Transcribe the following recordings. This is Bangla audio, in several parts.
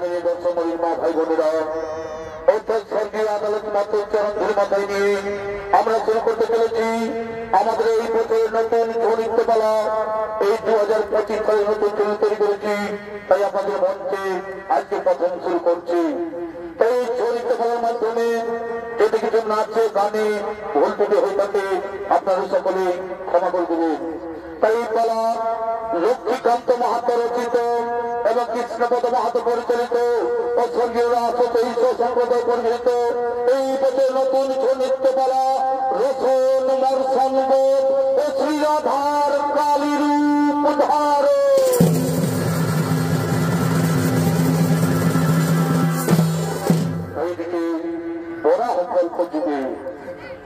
মাননীয় দর্শক মা ভাই বোনেরা, অর্থাৎ স্বর্গীয় আদালত মাত্র চরণ ধরে মাথায় নিয়ে আমরা শুরু করতে চলেছি আমাদের এই বছরের নতুন নৃত্যপালা। এই 2025 সালে নতুন ছবি তৈরি করেছি, তাই আমাদের মঞ্চে আজকে প্রথম শুরু করছি। তাই এই নৃত্যপালার মাধ্যমে যদি কিছু নাচে গানে ভুল ত্রুটি হয়ে থাকে আপনারা সকলে ক্ষমা করে দেবেন। তাই এই পালা লক্ষ্মীকান্ত মাহাতো রচিত এবং কৃষ্ণপদ মাহাতো পরিচালিত ও স্বর্গীয় রাষ্ট্র সম্প্রদায় পরিচালিত এই বছর নতুন নৃত্যপালা রসন মর্ষণ বোধ ও শ্রীরাধার কালী রূপ ধার। এইদিকে বড়া কল্প যুগে,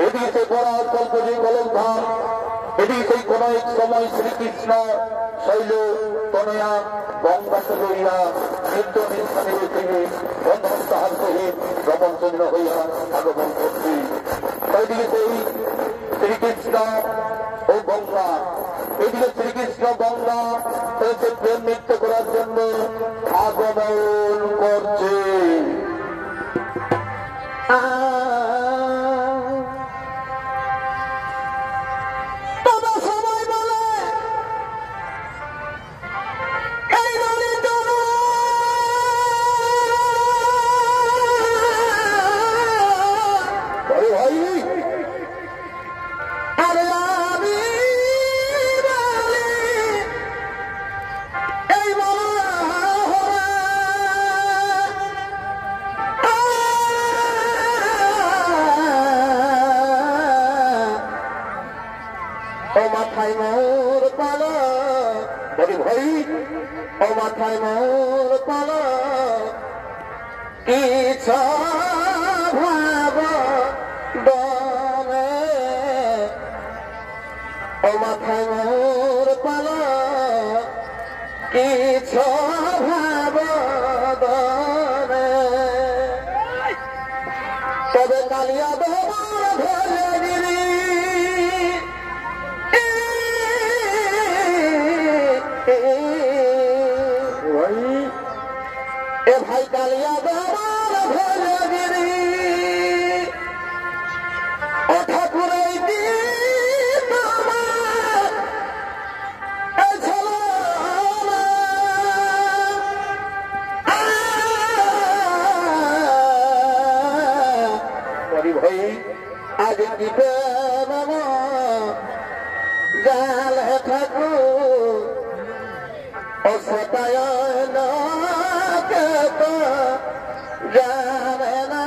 এদিকে সেই বড়া কল্প যুগ কলমধাম, এদিকে সেই কোন এক সময় শ্রীকৃষ্ণ শৈল তনয়া গঙ্গাকে লইয়া নিত্য নিষ্ঠানে থেকে বন্ধন তাহার সহিত রমণচন্দ্র হইয়া আগমন করছি। এইদিকে সেই শ্রীকৃষ্ণ ও গঙ্গা, এদিকে শ্রীকৃষ্ণ গঙ্গা সে প্রেম নৃত্য করার জন্য আগমন করছে। মাথায় মোর পালা বলি ভাই, ও মাথায় মোর পালা ইচ্ছা ভাব দনে, ও মাথায় মোর পালা ইচ্ছা ভাব দনে, তবে কালিয়া দোবার ধরে গিরি এ ভাই কালিয়া বাবার ভরে গিরি ও ঠাকুরাই দিন আমার এই ছেলে ভাই আজ দিতে বাবা জাল ঠাকুর ও সতায় না যাবে না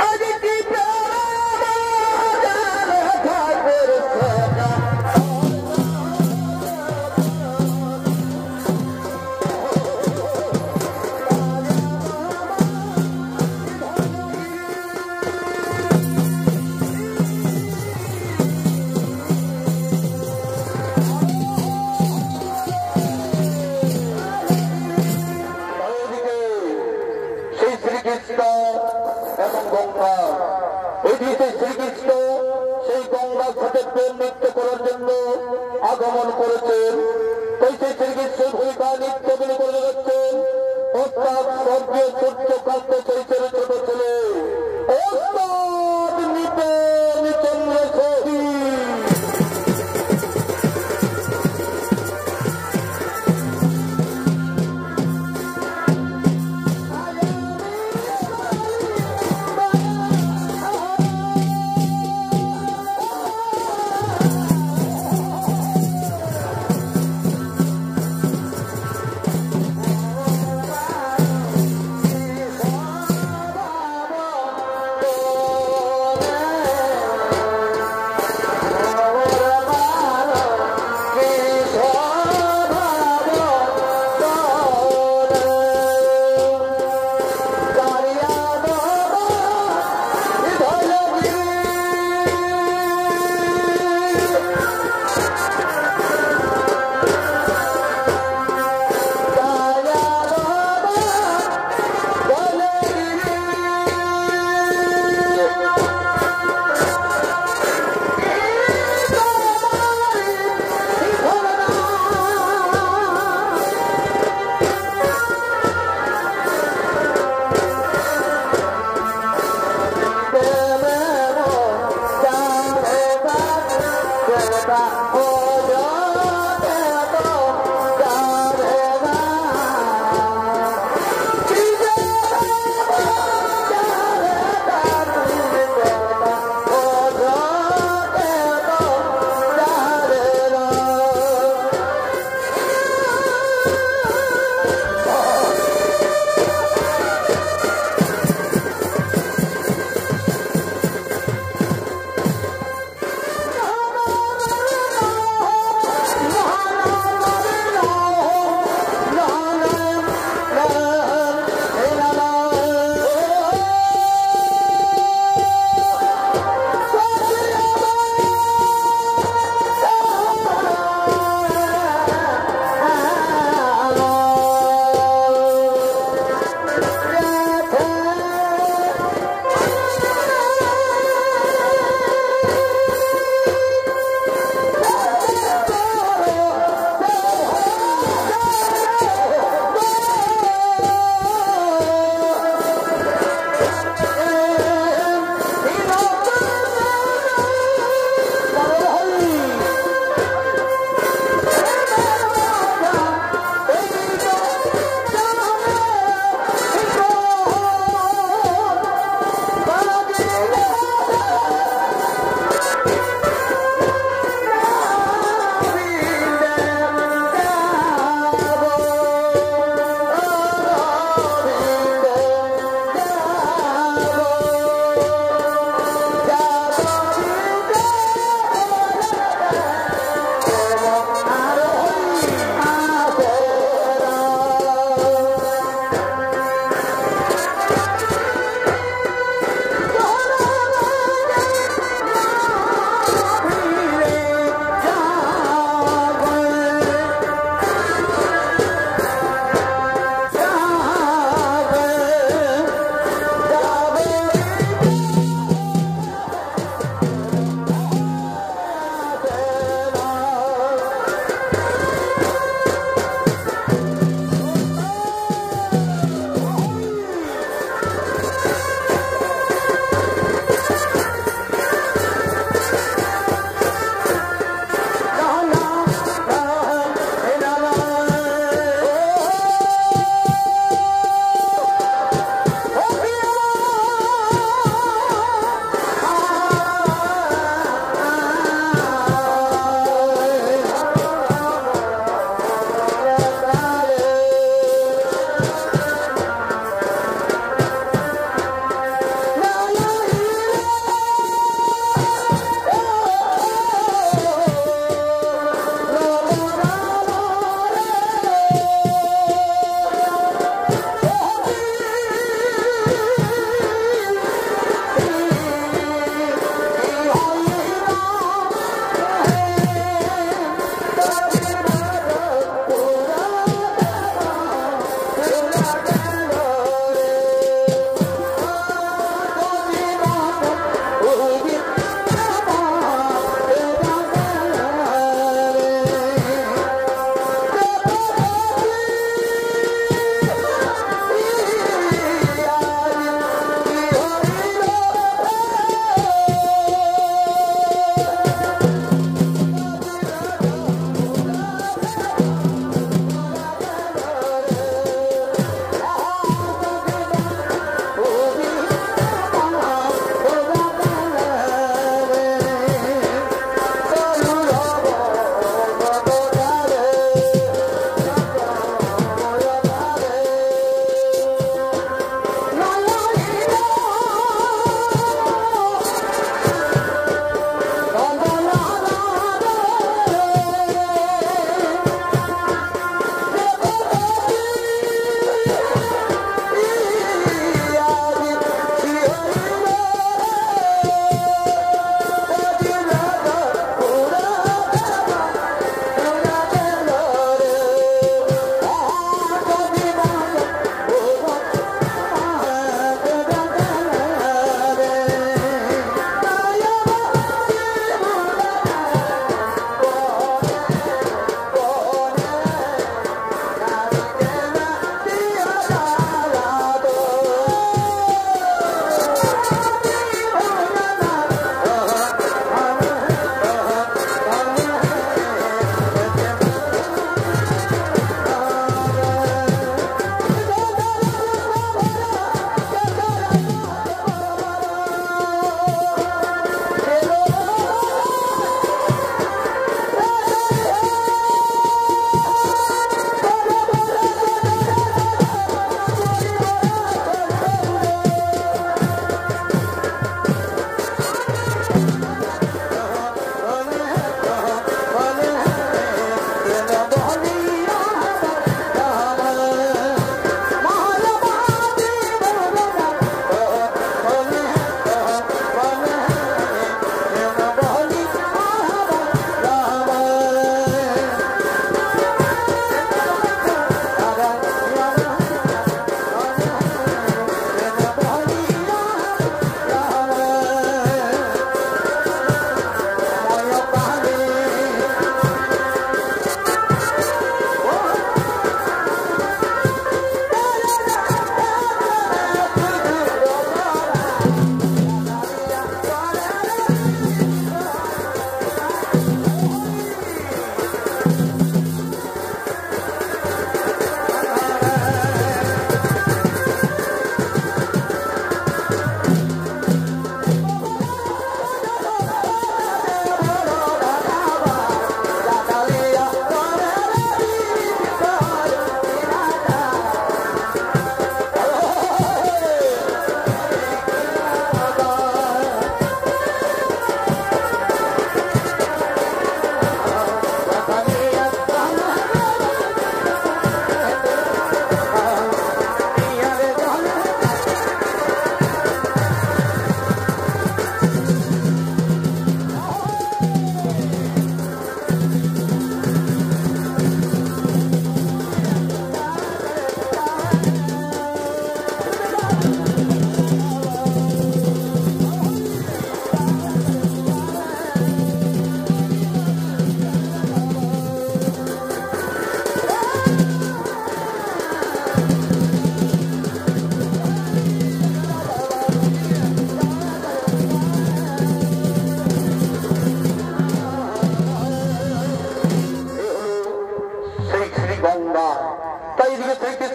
আজ কি ঠাকুর এবং গঙ্গা, এদিকে শ্রীকৃষ্ণ সেই গঙ্গার সাথে প্রেম নৃত্য করার জন্য আগমন করেছেন। তাই সেই শ্রীকৃষ্ণ ভূমিকা নৃত্য বিলি করে যাচ্ছেন অর্থাৎ স্বর্গীয় সূর্যকান্ত চৈতের ছোট ছেলে ওস্তাদ নিপেন চন্দ্র সহি।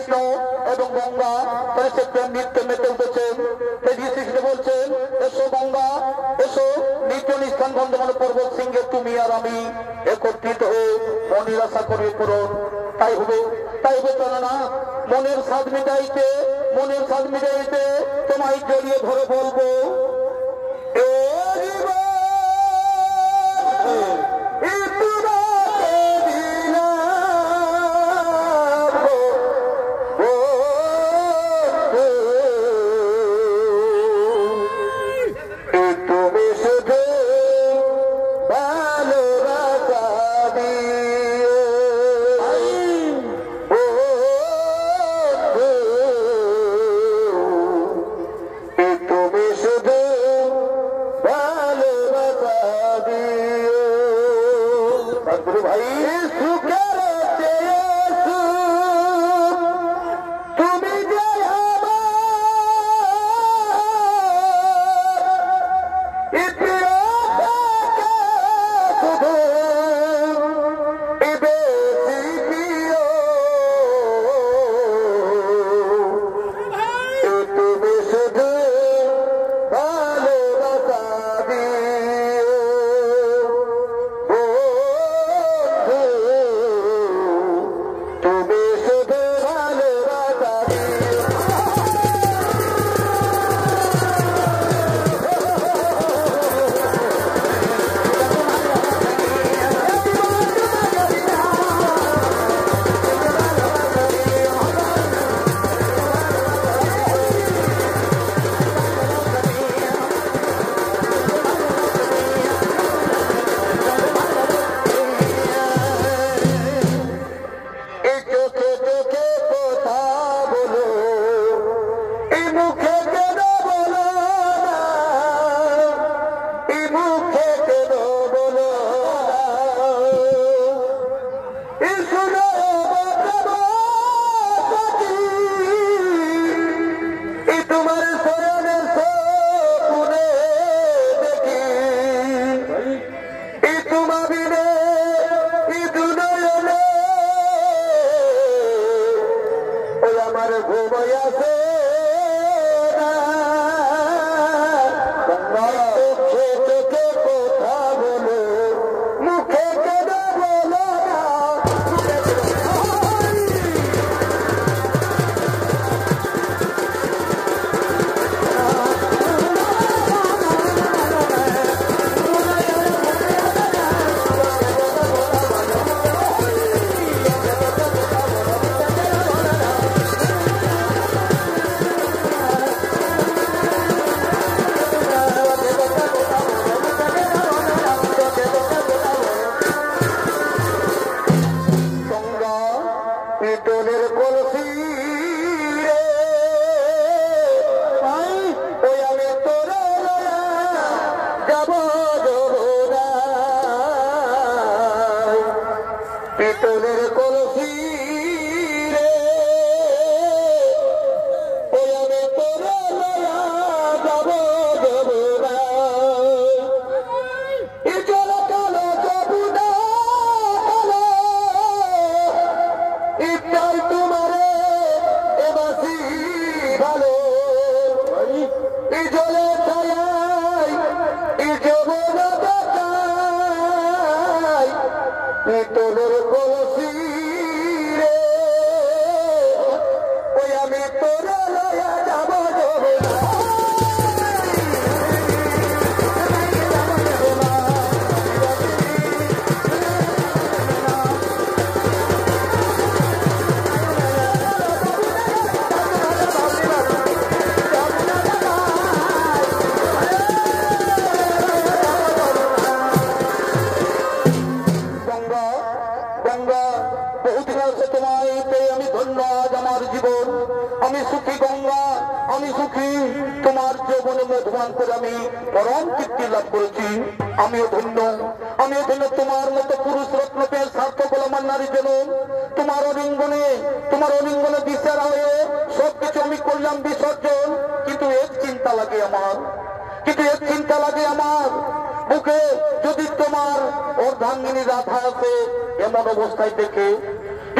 শ্রীকৃষ্ণ এবং গঙ্গা তাহলে সে প্রেম নৃত্যে মেতে উঠেছেন। শ্রীকৃষ্ণ বলছেন, এসো গঙ্গা এসো, নিত্য নিষ্ঠান গন্ধমান পর্বত সিংহে তুমি আর আমি একত্রিত হয়ে মনের আশা করে পূরণ। তাই হবে না, মনের স্বাদ মিটাইতে তোমায় জড়িয়ে ধরে বলবো,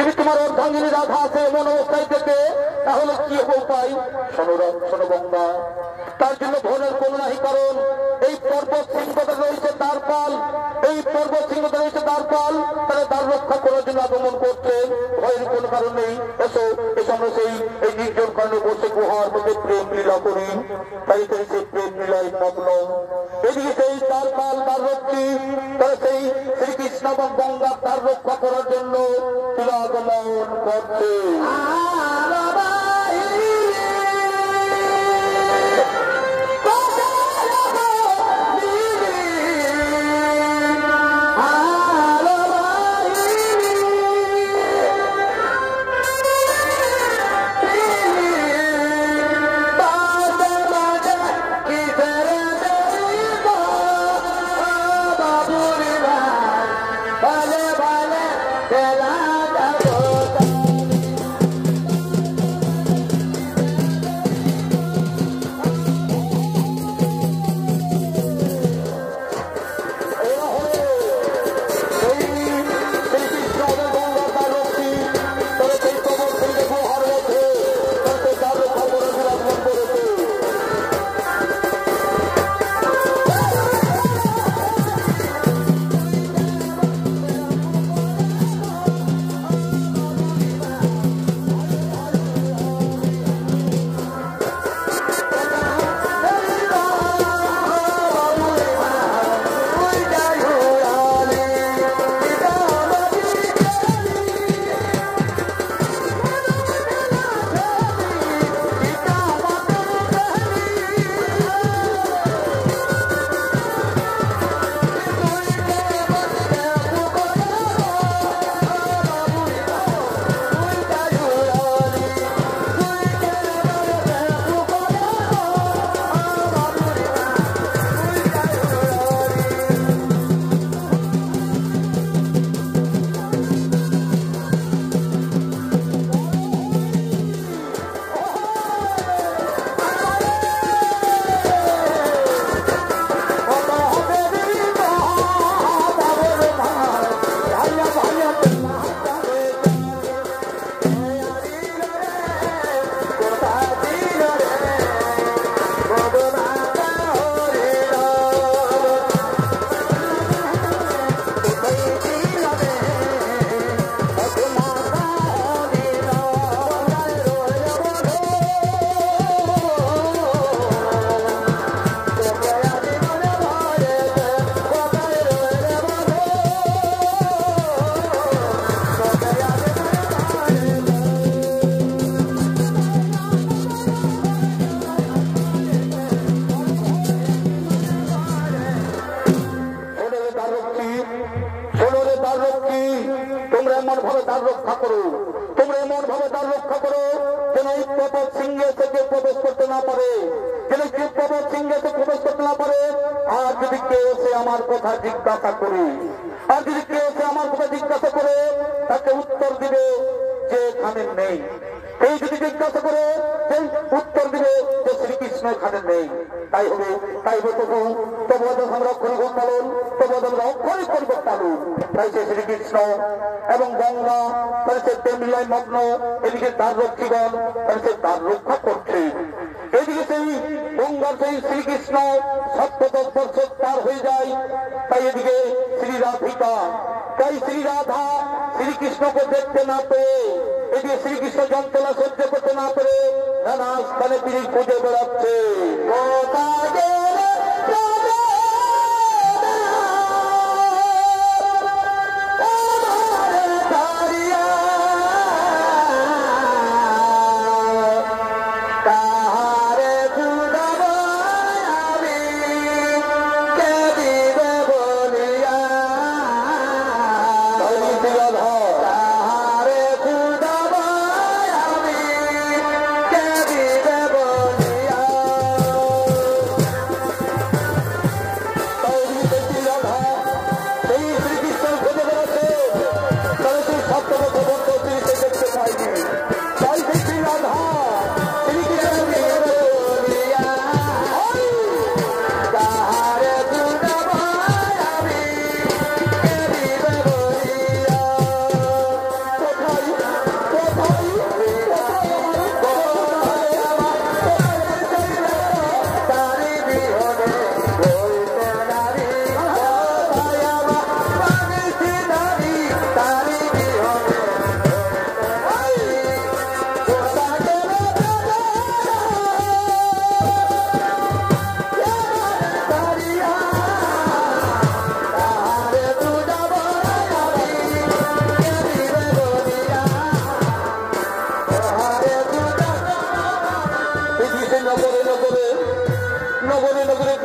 যদি তোমার অর্ধাঙ্গিনী রাধা আছে এমন অবস্থায় থেকে, তাহলে কি উপায়? শোনো গঙ্গা, তার জন্য ভোরের কোনো নাহি কারণ। এই পর্বত সিংহতা রয়েছে তার পাল, এই পর্বত সিংহতা রয়েছে তার পাল, তারা তার রক্ষা করার জন্য আগমন করছেন। ভয়ের কোনো কারণ নেই। এসো এসো আমরা সেই এই নির্জন কারণে বসে গুহার মধ্যে প্রেম লীলা করি। তাই সেই প্রেম লীলায় মগ্ন। এদিকে সেই তার পাল তার রক্ষী, তারা সেই শ্রীকৃষ্ণ এবং গঙ্গা তার রক্ষা করার জন্য আগমন করছে। এবং গঙ্গা প্রেমিলায় মগ্ন। এদিকে তার রক্ষীগণ তার রক্ষা করছে। এদিকে সেই গঙ্গার সেই শ্রীকৃষ্ণ ৭০ বছর পার হয়ে যায়। তাই এদিকে শ্রী রাধিকা, তাই শ্রী রাধা শ্রীকৃষ্ণকে দেখতে না পেয়ে, এদিকে শ্রীকৃষ্ণ যন্ত্রণা সহ্য করতে না পেরে নানা স্থানে তিনি খুঁজে বেড়াচ্ছে।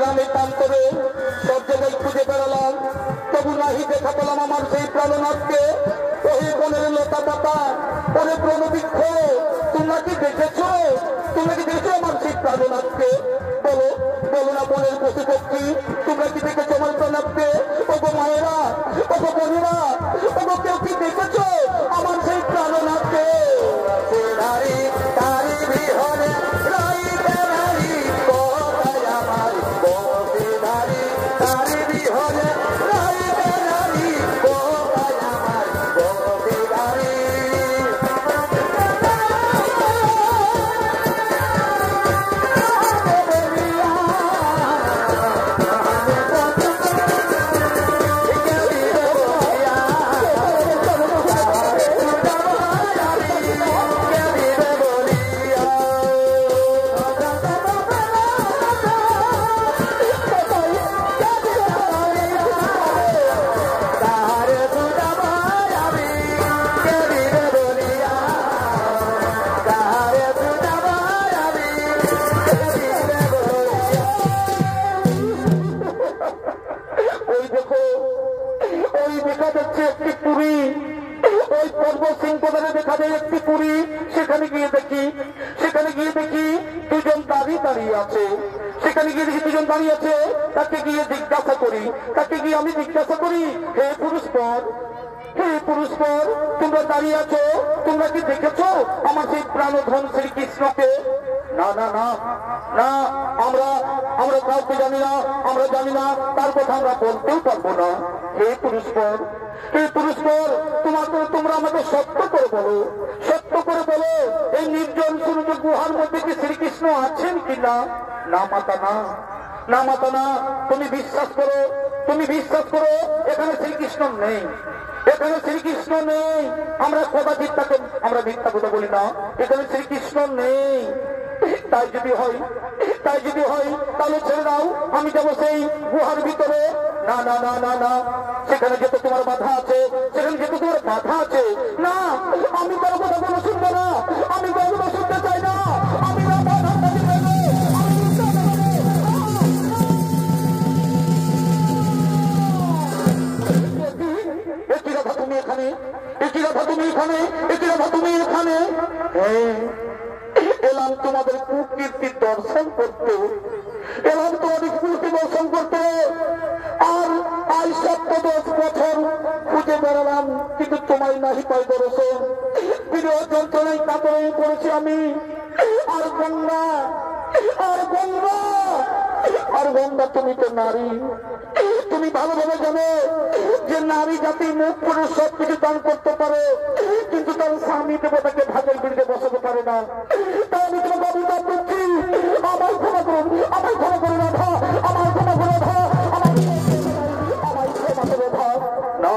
গ্রামে প্রান্তরে সব জায়গায় খুঁজে বেড়ালাম, তবু নাহি দেখা পেলাম আমার সেই প্রাণনাথকে। ওই বনের লতা পাতা, ওরে প্রণবৃক্ষ, তোমরা কি দেখেছো? তোমরা কি দেখেছো আমার সেই প্রাণনাথকে? বলো বলো না বনের পশু পক্ষী, তোমরা কি দেখেছো আমার প্রাণনাথকে? ওগো মায়েরা, ওগো বোনেরা, ওগো কেউ কি দেখেছো আমার সেই প্রাণনাথকে? সেখানে গিয়ে দেখি দুজন দাঁড়িয়ে আছে। সেখানে গিয়ে দেখি দুজন দাঁড়িয়ে আছে। তাকে গিয়ে জিজ্ঞাসা করি, হে পুরুষপর, হে পুরুষপর, তোমরা দাঁড়িয়ে আছো, তোমরা কি দেখেছো আমার সেই প্রাণধন শ্রীকৃষ্ণকে? না না না না, আমরা কাউকে জানি না, আমরা জানি না, তার কথা আমরা বলতেও পারবো না। হে পুরুষপর, হে পুরুষপর, তোমরা আমাকে সত্য করে বলো, সত্য করে বলো, এই নির্জন সুরজ গুহার মধ্যে কি শ্রীকৃষ্ণ আছেন কিনা? না মাতা না, না মাতা না, তুমি বিশ্বাস করো, তুমি বিশ্বাস করো, এখানে শ্রীকৃষ্ণ নেই, এখানে শ্রীকৃষ্ণ নেই। আমরা কদাচিৎ তাকে আমরা মিথ্যা কথা বলি না, এখানে শ্রীকৃষ্ণ নেই। তাই যদি হয় তাহলে ছেড়ে দাও, আমি যাবো সেই গুহার ভিতরে। না না না না না, সেখানে যেতে তোমার বাধা আছে, সেখানে যেতে তোমার বাধা আছে। না, আমি তার কথা কোনো শুনবো না, আমি কোনো শুনতে চাই না, আমি না বাধা তুমি এখানে এলাম তোমাদের কুকীর্তির দর্শন করতে, এলাম তোমাদের কুকীর্তি দর্শন করতে। আর আজ 10 বছর খুঁজে বেড়ালাম, কিন্তু তোমায় নাহি পাই দর্শন। বিরহ যন্ত্রণায় কাতরে পড়েছি আমি। আর গঙ্গা, আর গঙ্গা, আর গঙ্গা, তুমি তো নারী, তুমি ভালোভাবে জানো যে নারী জাতি মুখ পুরুষ সবকিছু দান করতে পারে, কিন্তু তার স্বামী দেবতাকে ভাগের বিরুদ্ধে বসাতে পারে না। তাই আমি তোমাকে অভিযোগ করছি, আমার ক্ষমা করুন, আমার ক্ষমা করে রাখা, আমার ক্ষমা করে রাখা, আমার ক্ষমা করে রাখা। না,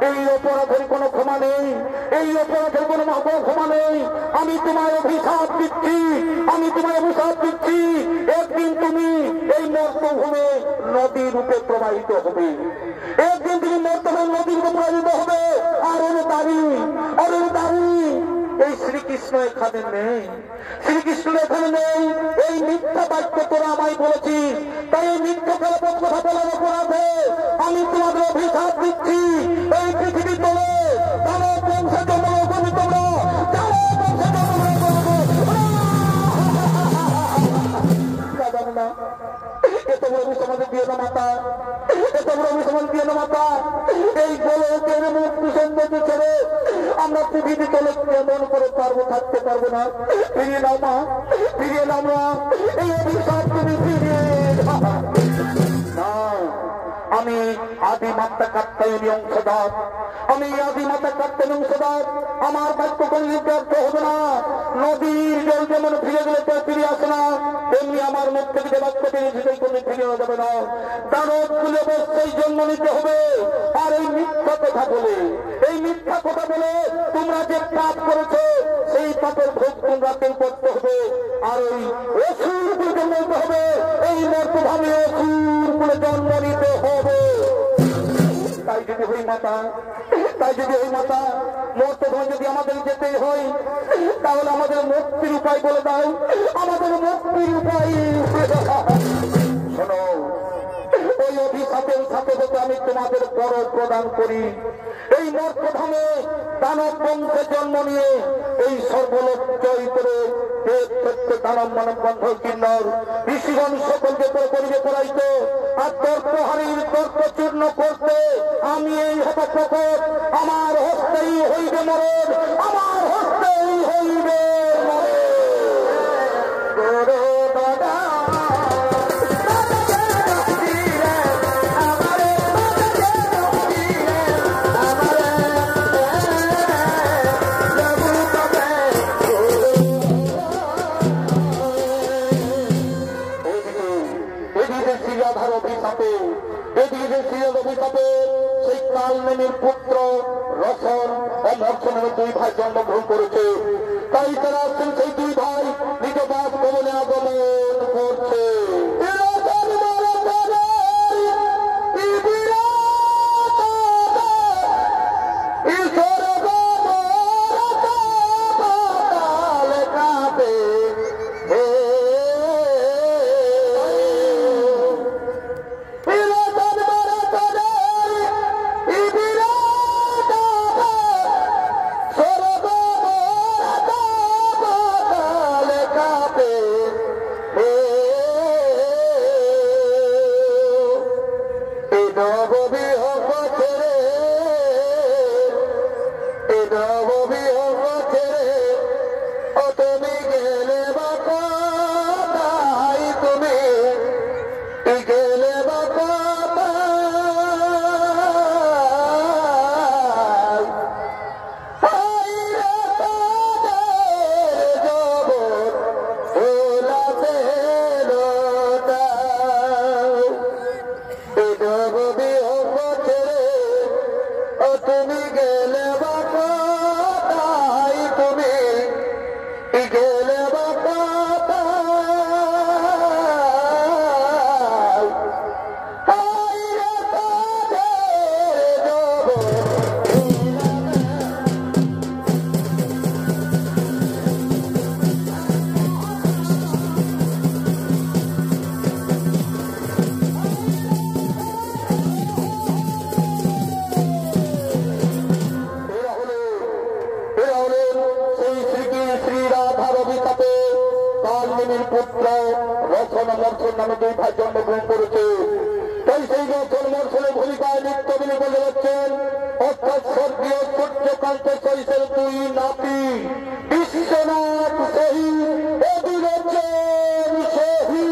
এই অপরাধের কোনো ক্ষমা নেই, এই অপরাধের কোনো ক্ষমা নেই। আমি তোমায় অভিশাপ দিচ্ছি, আমি তোমায় অভিশাপ দিচ্ছি, একদিন তুমি এই মর্তভূমে নদী রূপে প্রবাহিত হবে, একদিন তুমি মর্তভূমে নদী রূপে প্রবাহিত হবে। আর ওর দাঁড়ি এই শ্রীকৃষ্ণ এখানে নেই, শ্রীকৃষ্ণ এখানে নেই। এই মিথ্যা বাক্য তোরা আমায় বলেছিস, তাই এই মিথ্যা কথা বলার অপরাধে আমি তোমাদের অভিশাপ দিচ্ছি। এই পৃথিবী তোলে তারা বংশে জন্মগ্রহণ করবে, তোমরা বংশে জন্মগ্রহণ করবে। না, এত বড় সমাজে দিয়ে না মাতা, এত বড় সমাজ দিয়ে না মাতা। এই গোলকের মুখ সৌন্দর্য ছেড়ে আমরা পৃথিবী তোলে কেমন করে থাকতে পারবো না। ফিরিয়ে নাও মা, ফিরিয়ে নাও না, এই অভিশাপ তুমি ফিরিয়ে না। আমি আদি মাতা কাত্তায়নী অংশদার, আমি আদি মাতা কাত্তায়নী অংশদার। আমার বাক্য কোন ব্যর্থ হবে না। নদীর জল যেমন ফিরে গেলে তো ফিরে আসে না, তেমনি আমার মুখ থেকে যে বাক্য পেয়েছি সেই কোনো ফিরে যাবে না। দানব তুলে অবশ্যই জন্ম নিতে হবে। আর এই মিথ্যা কথা বলে, এই মিথ্যা কথা বলে তোমরা যে পাপ করেছো সেই পাপের ভোগ তোমরা কেউ করতে হবে। আর ওই অসুর কুলে জন্ম নিতে হবে, এই মর্তভাবে অসুর কুলে জন্ম নিতে হবে। তাই যদি হই মাতা, তাই যদি ওই মাতা মর্তভাবে যদি আমাদের যেতে হয়, তাহলে আমাদের মুক্তির উপায় বলে দাও, আমাদের মুক্তির উপায় শোনো। হতে হতে আমি তোমাদের বড় প্রদান করি। এই মর্তধামে দানব বংশে জন্ম নিয়ে এই সর্বলোক জয় করে দানব মানব বন্ধ কিন্নর ঋষিগণ সকলকে করিবে পড়াইত আর তর্কহারীর তর্ক চূর্ণ করতে আমি এই হতপ্রকট আমার হস্তেই হইবে মরণ, আমার হস্তেই হইবে সেই কালনেমির পুত্র রসন ও মর্ষণের দুই ভাই জন্মগ্রহণ করেছে। তাই তারা আছেন সেই দুই ভাই নিজ বাসভবনে আগমন করছে। পুত্র রসন মর্ষণ নামে দুই ভাই জন্মগ্রহণ করেছে। তাই সেই রসন মর্ষণের ভূমিকায় নৃত্য বিলি বলে যাচ্ছেন অর্থাৎ স্বর্গীয় সূর্যকান্ত সহিসের দুই নাতি বিশ্বনাথ সহি অভিরঞ্জন সহি।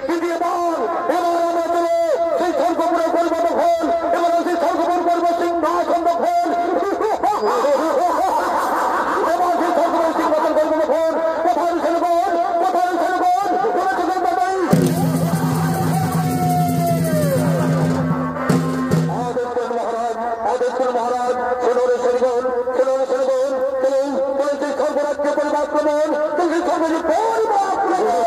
কিন্তু এবার আমরা দেব সেই স্বর্গপুরে করব দখল, এবার সেই স্বর্গপুর করবো সিংহাসন দখল, এবার সেই স্বর্গপুর সিংহাসন করবো দখল। কোথায় ছেলেগণ, কোথায় ছেলেগণ, আদেশ্বর মহারাজ ছেলে ছেলেগণ, ছেলে ছেলেগণ, চলুন সেই সর্বরাজ্য পরিবাক্রমণ, সেই সর্বরাজ্য পরিবাক্রমণ।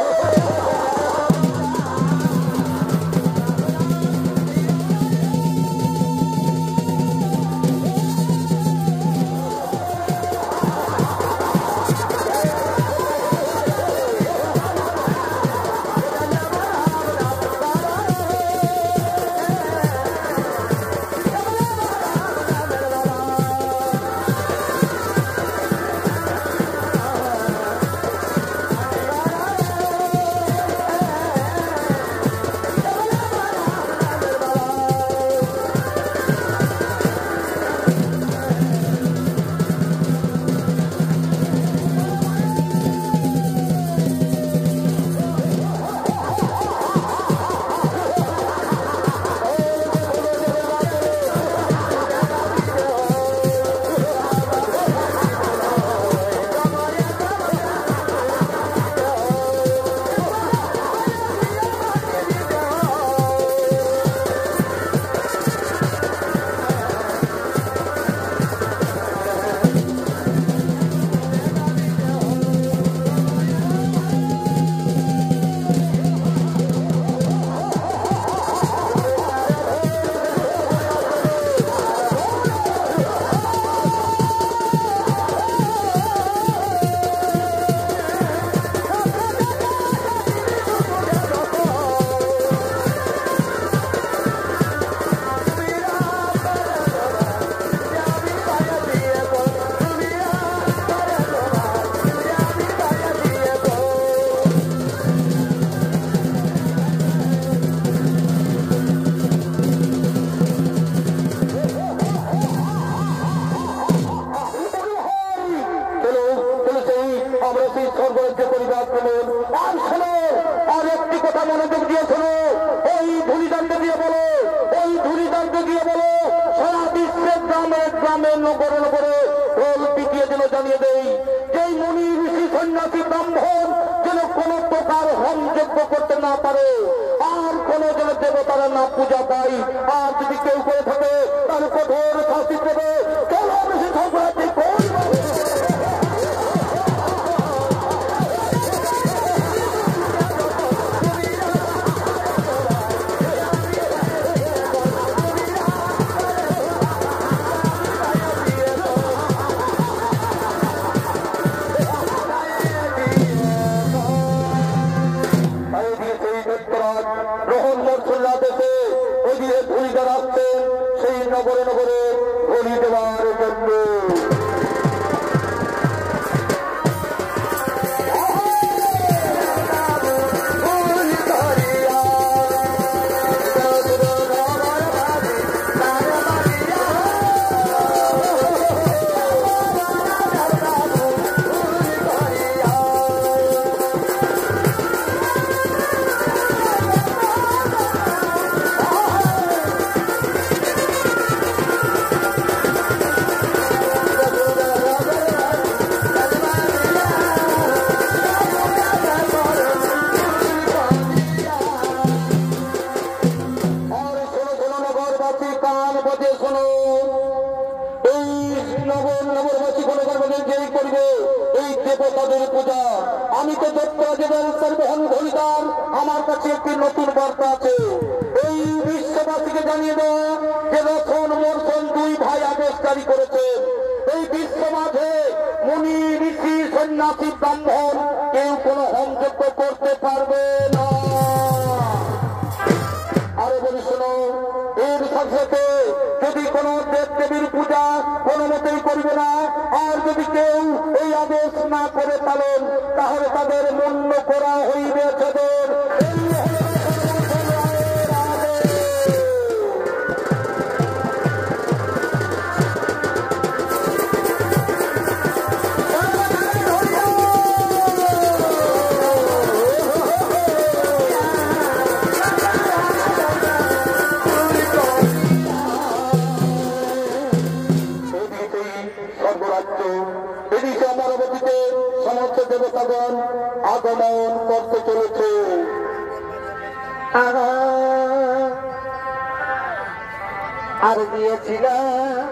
আর দিয়েছিলাম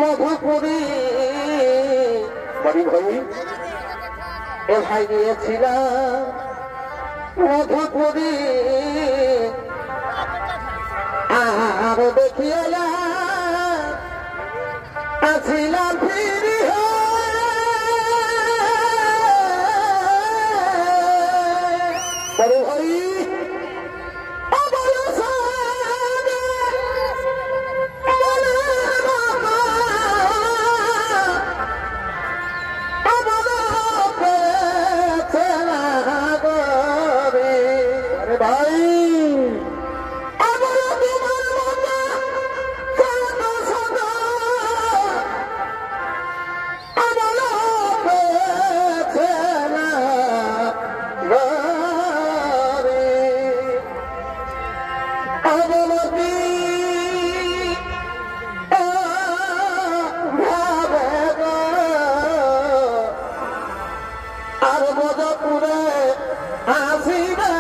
মধুপুরী বাড়ি ভাই এ ভাই দিয়েছিলাম মধুপুরী আর দেখিয়ে আসিলাম ফিরি বাড়ি ভাই ভাই আর মজপুরে আসিবে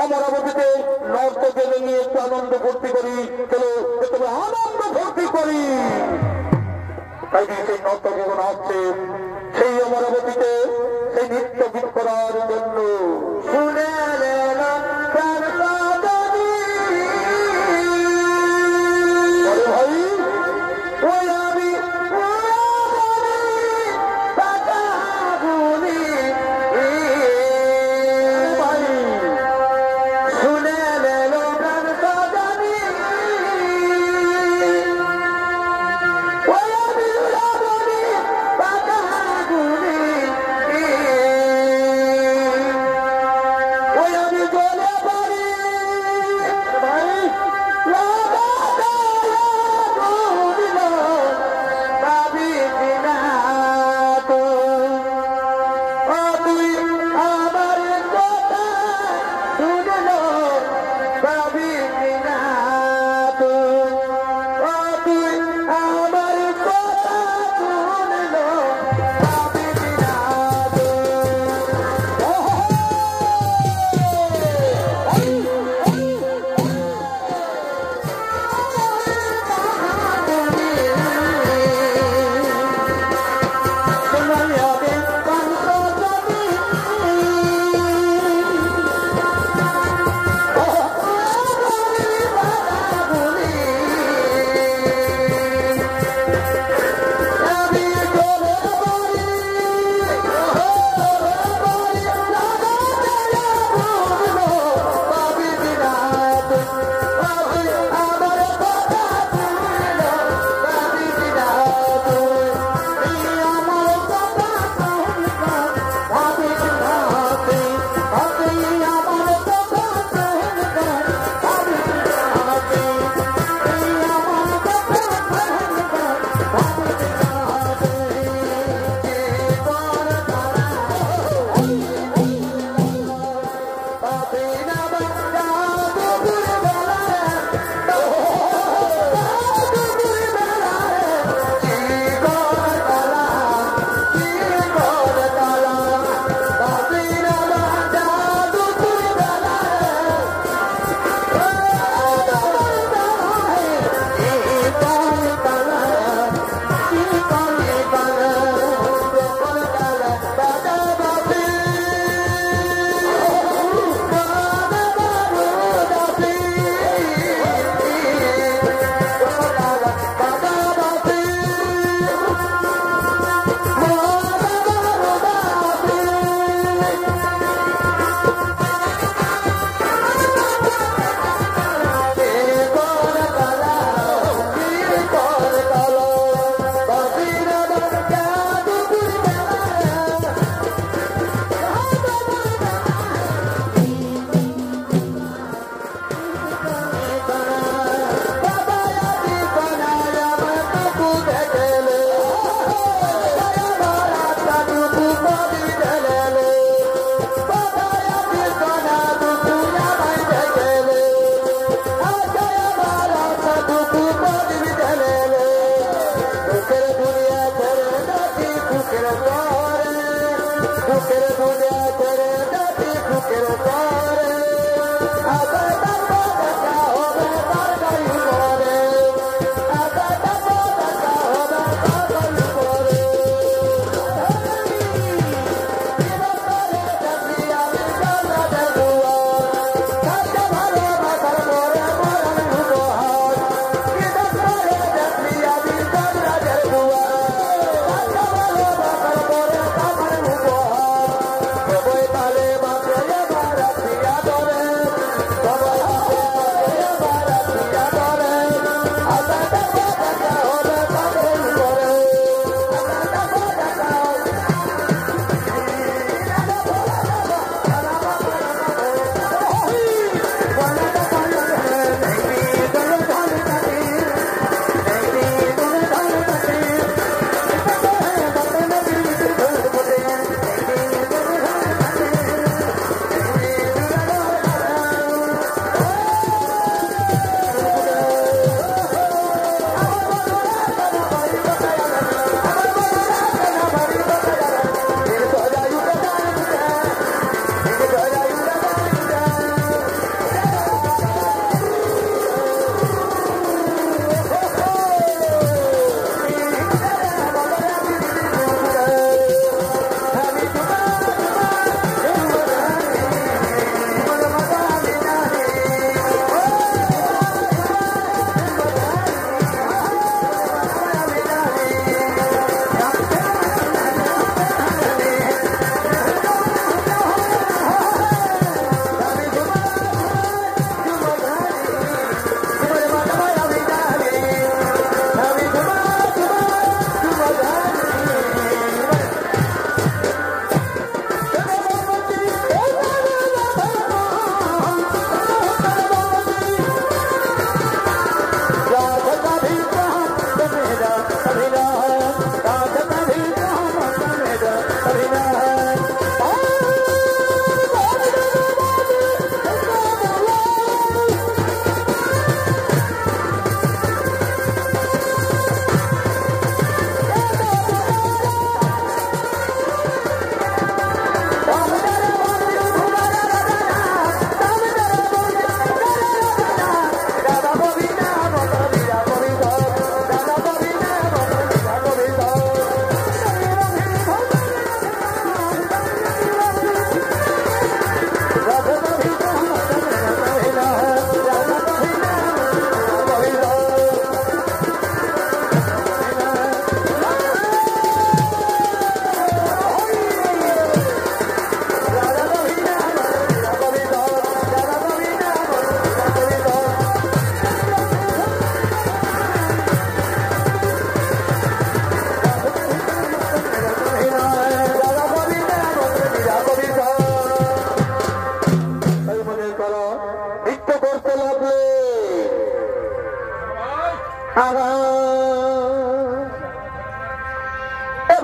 অমরাবতীতে নর্তকে নিয়ে একটু আনন্দ ভর্তি করি, চলো একটু আনন্দ ভর্তি করি। তাই সেই নর্তক যখন আসছে সেই অমরাবতীতে সেই নৃত্য গীত করার জন্য শুনে ভাই ওই আমি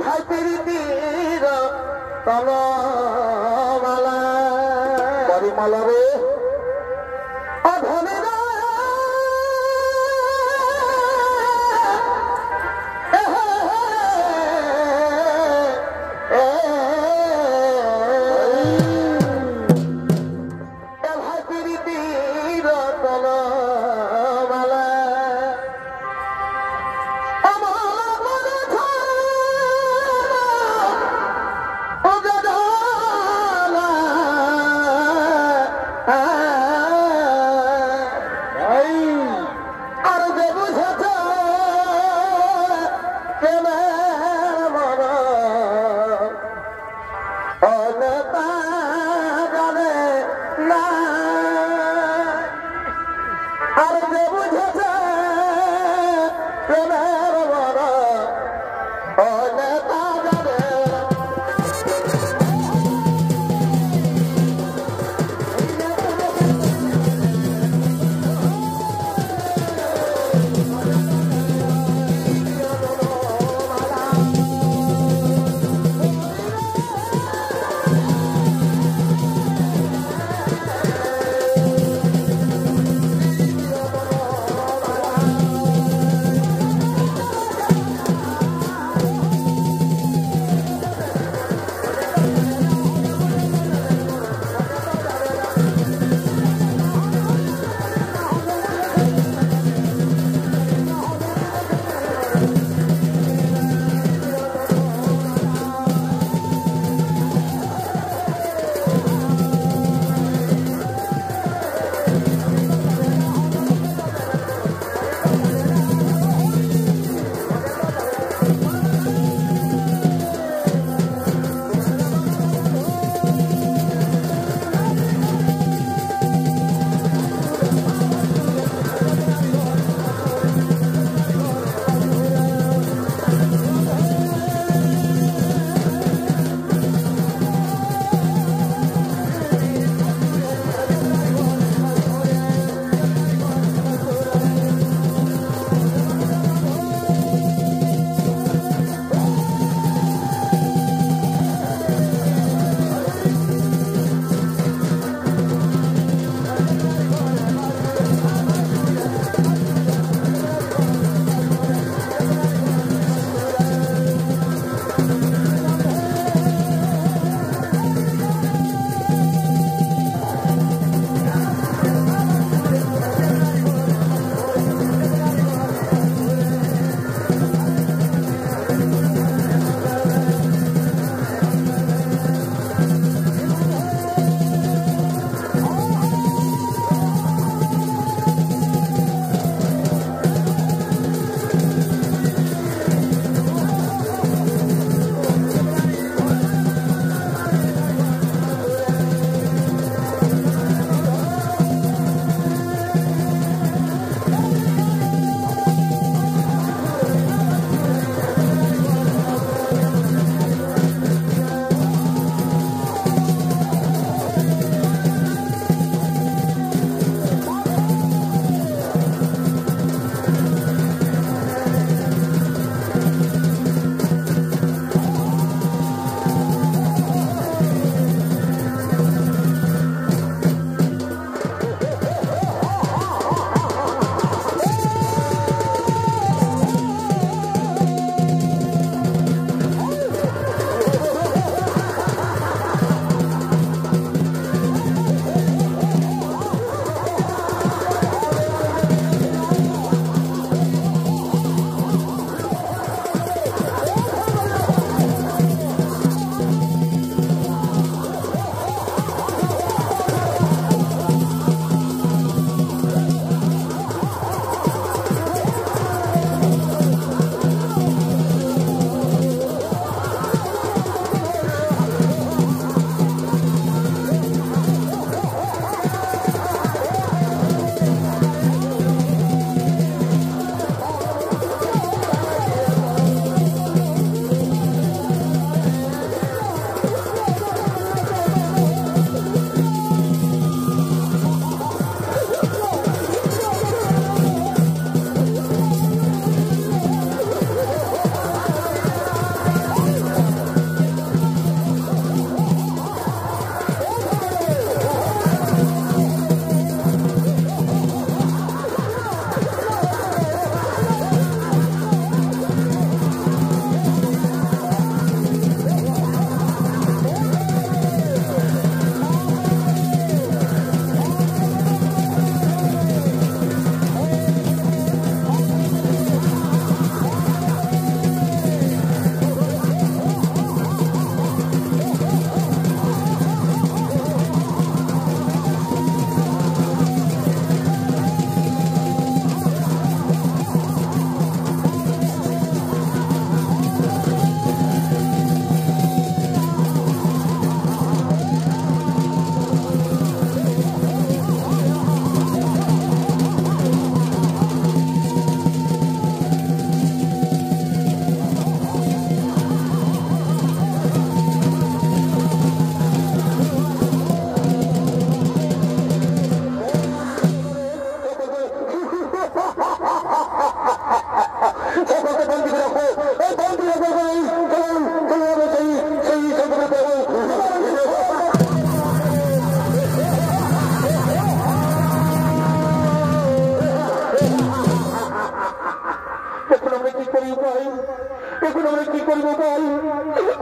হাই প্রীতির তলমালা বাড়িমালা রে অধমেরা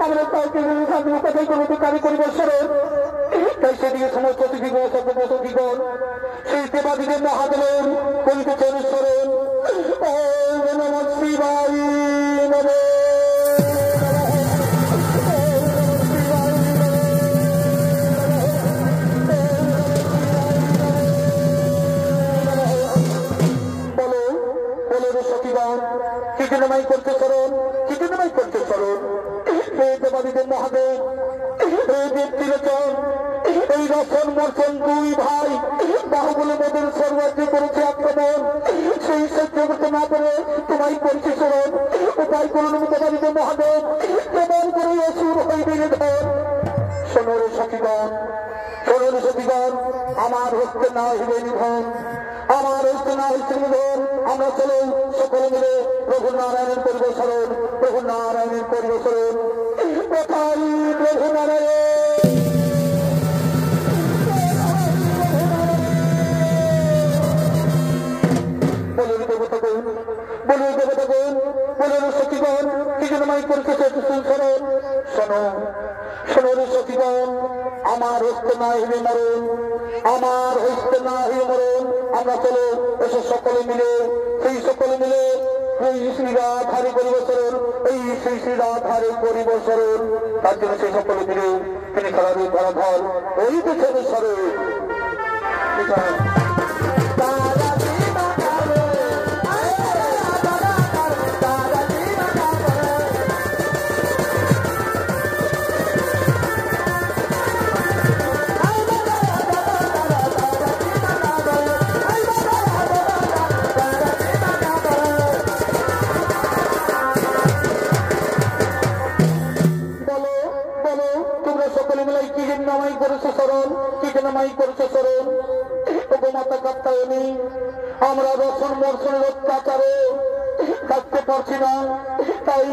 আমরা কাউকে কথাই কোনো কারি করিবার স্মরণ। তাই সেদিকে সমস্ত শিক্ষিগণ সেই দেবাদিকে মহাদেবের করিতেছেন স্মরণ। ওম নমঃ শিবায় নমঃ। চিঠি করতে স্মরণ, চিঠি করতে স্মরণ। এই দেবাদিদেব মহাদেব, এই দেব ত্রিলোচন, এই রসন মর্চন দুই ভাই বাহুবলে মোদের সর্বাগ্রে করেছে আক্রমণ। সেই সহ্য করতে না পেরে তোমায় করছে স্মরণ। উপায় করুন দেবাদিদেব মহাদেব, কেমন করে অসুর হইবে নিধন। শোনর সখীগণ, শোনর সখীগণ, আমার হস্তে না হইবে নিধন, আমার হস্তে না হইতে নিধন। আমরা চলো সকলে মিলে প্রভু নারায়ণের করিব স্মরণ, প্রভু নারায়ণের করিব স্মরণ। কোথায় প্রভু নারায়ণ? বলুন দেবতাগণ, বলুন দেবতাগণ, বলুন সখীগণ, কি জন্য মাই করতেছে স্মরণ? শোনো, শোনো রে সখীগণ, আমার হস্তে না হইবে মরণ, আমার হস্তে না হইবে মরণ। আমরা চলো এসে সকলে মিলে, সেই সকলে মিলে এই শ্রীরাধারে করিব স্মরণ, এই শ্রী শ্রীরাধারে করিব স্মরণ। তার জন্য সেই সকলে মিলে তিনি খেলার ধরাধর ওই পেছনে স্মরণ। আমরা রসন মর্ষণের অত্যাচারে থাকতে পারছি না, তাই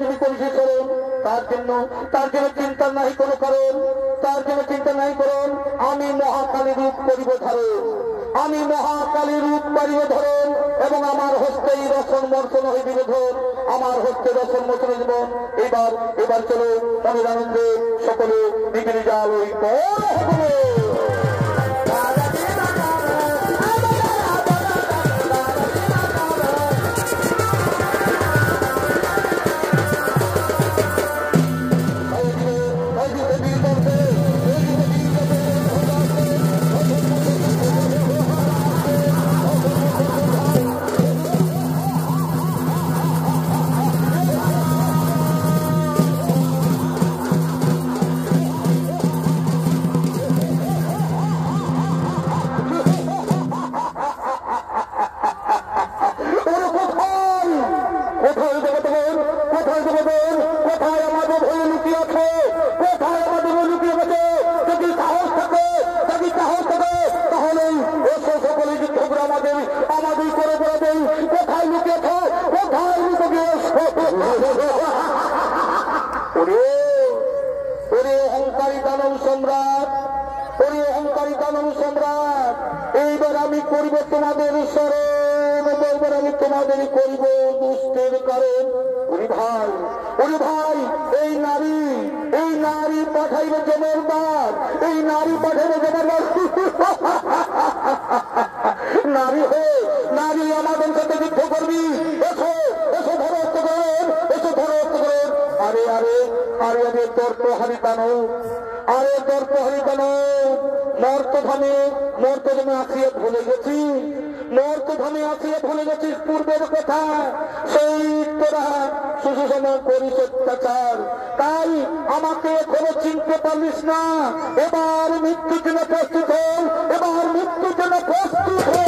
যদি করেছি স্মরণ। তার জন্য চিন্তা নাই কোনো কারণ, তার জন্য চিন্তা নাই করুন। আমি মহাকালী রূপ করিব ধারণ, আমি মহাকালী রূপ করিব ধরন, এবং আমার হস্তেই রসন মর্ষণ হইবে ধন, আমার হস্তে রসন মর্ষণ জীবন। এবার চলো মনের আনন্দে সকলে নিবিড় জাল ওই পর এইবার আমি করিব তোমাদের স্মরণ, এইবার আমি তোমাদের করিব দুষ্টের কারণ। ওরে ভাই, এই নারী পাঠাইবে জমরদার, এই নারী পাঠাইবে জমরদার। নারী আমাদের সাথে যুদ্ধ করবি, এসো এসো ধরো অর্থকরণ, এসো ধরো অর্থকরণ। আরে দর্প হারিতানো, আরে দর্প হারিতানো। মর্তধামে আসিয়া ভুলে গেছি, মর্তধামে আসিয়া ভুলে গেছিস পূর্বের কথা। সেই তোরা সুষম করিস অত্যাচার, তাই আমাকে এখনো চিনতে পারিস না। এবার মৃত্যুর জন্য প্রস্তুত হন, এবার মৃত্যুর জন্য প্রস্তুত হন।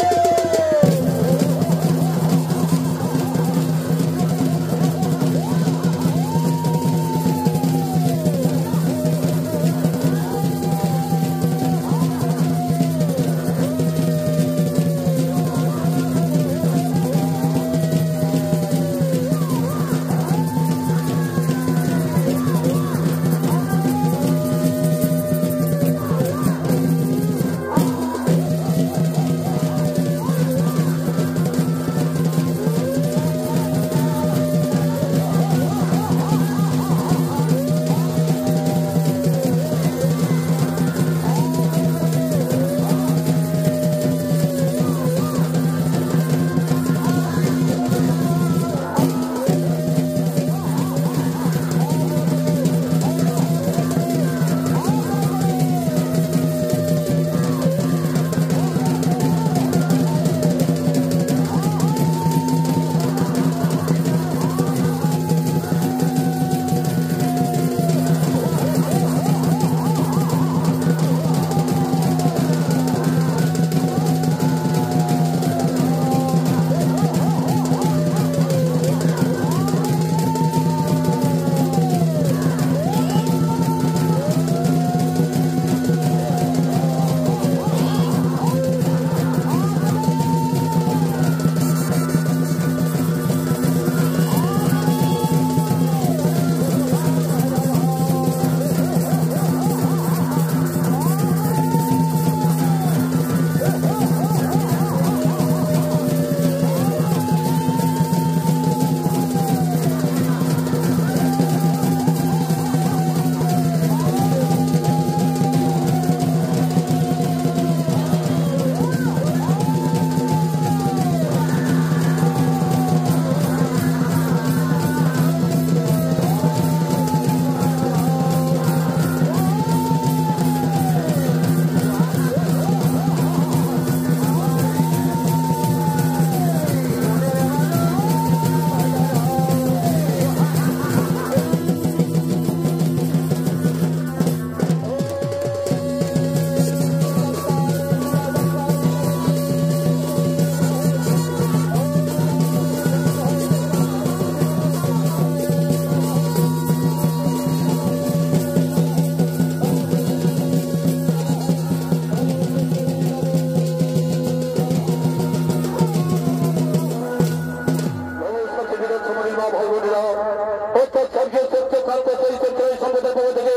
বিক্রয় সংগঠনের পক্ষ থেকে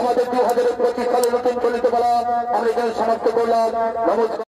আমাদের 2025 সালের নতুন চলিত পালা আমরা এখানে সমাপ্ত করলাম। নমস্কার।